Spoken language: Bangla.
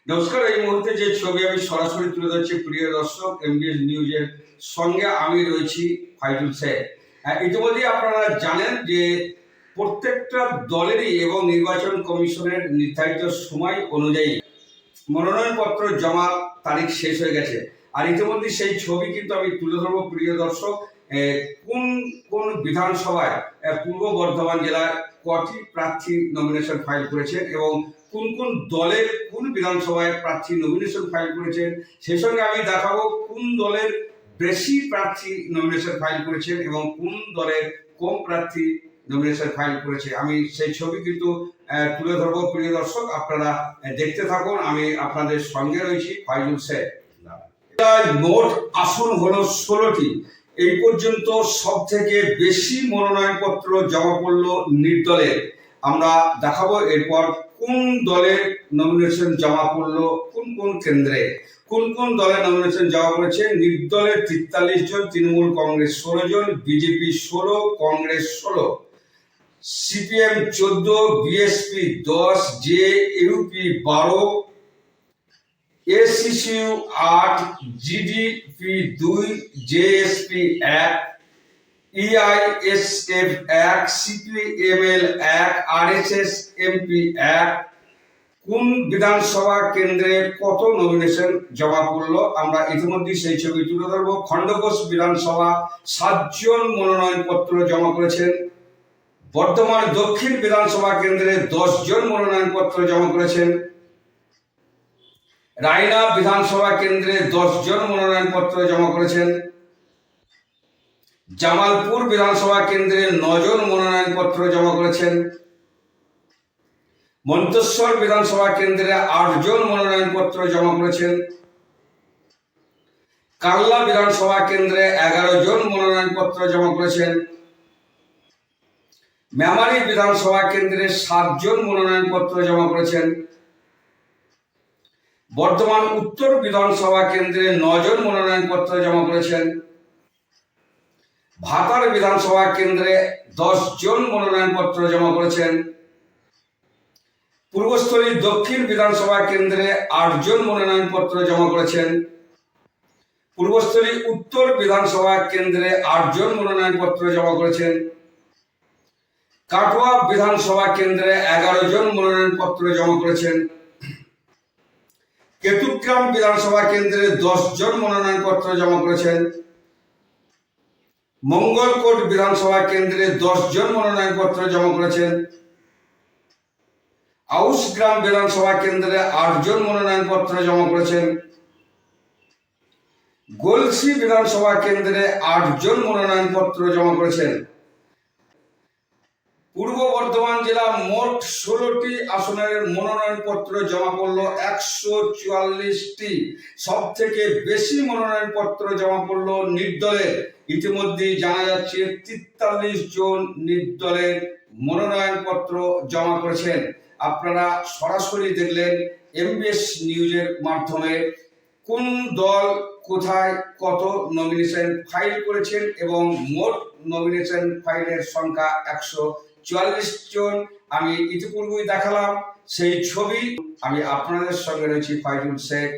নমস্কার। এই মুহূর্তে যে ছবি আমি সরাসরি তুলে ধরছি প্রিয় দর্শক, এমবিএস নিউজের সঙ্গে আমি রয়েছি ফাইজুল শেখ। ইতিমধ্যেই আপনারা জানেন যে প্রত্যেকটা দলেরই এবং নির্বাচন কমিশনের নির্ধারিত সময় অনুযায়ী মনোনয়নপত্র জমা তারিখ শেষ হয়ে গেছে। আর ইতিমধ্যে সেই ছবি কিন্তু আমি তুলে ধরবো প্রিয় দর্শক। কোন কোন বিধানসভায় পূর্ব বর্ধমান জেলায় কটি প্রার্থী নমিনেশন ফাইল করেছেন এবং কোন কোন দলের কোন বিধানসভায় প্রার্থী নমিনেশন ফাইল করেছেন, সেই সঙ্গে আমি দেখাবো কোন দলের বেশি প্রার্থী নমিনেশন ফাইল করেছেন এবং কোন দলের কম প্রার্থী নমিনেশন ফাইল করেছে। আমি সেই ছবি কিন্তু তুলে ধরবো প্রিয় দর্শক, আপনারা দেখতে থাকুন। আমি আপনাদের সঙ্গে রয়েছি ফাইজুল শেখ। মোট আসন হলো 16টি। এই পর্যন্ত সব থেকে বেশি মনোনয়নপত্র জমা পড়লো নির্দলের। আমরা দেখাবো এরপর কোন দলের নমিনেশন জমা পড়লো কোন কোন কেন্দ্রে, কোন কোন দলের নমিনেশন জমা পড়েছে। নির্দলের 43 জন, তৃণমূল কংগ্রেস 16 জন, BJP 16, Congress 16, CPM 14, BSP 10, JUP 12, এসিসিউ 8, GDP 2, JSP 1, EISF 1, CPML 1, RSS MP 1। কোন বিধানসভা কেন্দ্রে কত নমিনেশন জমা পড়লো আমরা ইতিমধ্যে সেই ছবি তুলে ধরবো। খণ্ডঘোষ বিধানসভা 7 জন মনোনয়নপত্র জমা করেছেন। বর্ধমান দক্ষিণ বিধানসভা কেন্দ্রে 10 জন মনোনয়নপত্র জমা করেছেন। রায়না বিধানসভা কেন্দ্রে 10 জন মনোনয়নপত্র জমা করেছেন। জামালপুর বিধানসভা কেন্দ্রে 9 জন মনোনয়নপত্র জমা করেছেন। মন্তেশ্বর বিধানসভা কেন্দ্রে 8 জন মনোনয়নপত্র জমা করেছেন। কাল্লা বিধানসভা কেন্দ্রে 11 জন মনোনয়নপত্র জমা করেছেন। মেমারি বিধানসভা কেন্দ্রে 7 জন মনোনয়নপত্র জমা করেছেন। বর্ধমান উত্তর বিধানসভা কেন্দ্রে 9 জন মনোনয়নপত্র জমা করেছেন। ভাতার বিধানসভা কেন্দ্রে 10 জন মনোনয়নপত্র জমা করেছেন। পূর্বস্থলী দক্ষিণ বিধানসভা কেন্দ্রে 8 জন মনোনয়নপত্র জমা করেছেন। পূর্বস্থলী উত্তর বিধানসভা কেন্দ্রে 8 জন মনোনয়নপত্র জমা করেছেন। কাটোয়া বিধানসভা কেন্দ্রে 11 জন মনোনয়নপত্র জমা করেছেন। কেতুগ্রাম বিধানসভা কেন্দ্রে 10 জন মনোনয়নপত্র জমা করেছেন। মঙ্গলকোট বিধানসভা কেন্দ্রে 10 জন মনোনয়নপত্র জমা করেছেন। আউশগ্রাম বিধানসভা কেন্দ্রে 8 জন মনোনয়নপত্র জমা করেছেন। গলসি বিধানসভা কেন্দ্রে 8 জন মনোনয়নপত্র জমা করেছেন। পূর্ব বর্ধমান জেলা মোট 16টি আসনের মনোনয়নপত্র জমা পড়লো 144টি। সব থেকে বেশি মনোনয়নপত্র জমা পড়লো নির্দলের। ইতিমধ্যেই জানা যাচ্ছে 43 জন নির্দলের মনোনয়নপত্র জমা করেছেন। আপনারা সরাসরি দেখলেন এমবিএস নিউজের মাধ্যমে কোন দল কোথায় কত নমিনেশন ফাইল করেছেন এবং মোট নমিনেশন ফাইলের সংখ্যা 144 জন। আমি ইতিপূর্বেই দেখালাম সেই ছবি। আমি আপনাদের সঙ্গে রয়েছি ফাইজুল শেখ।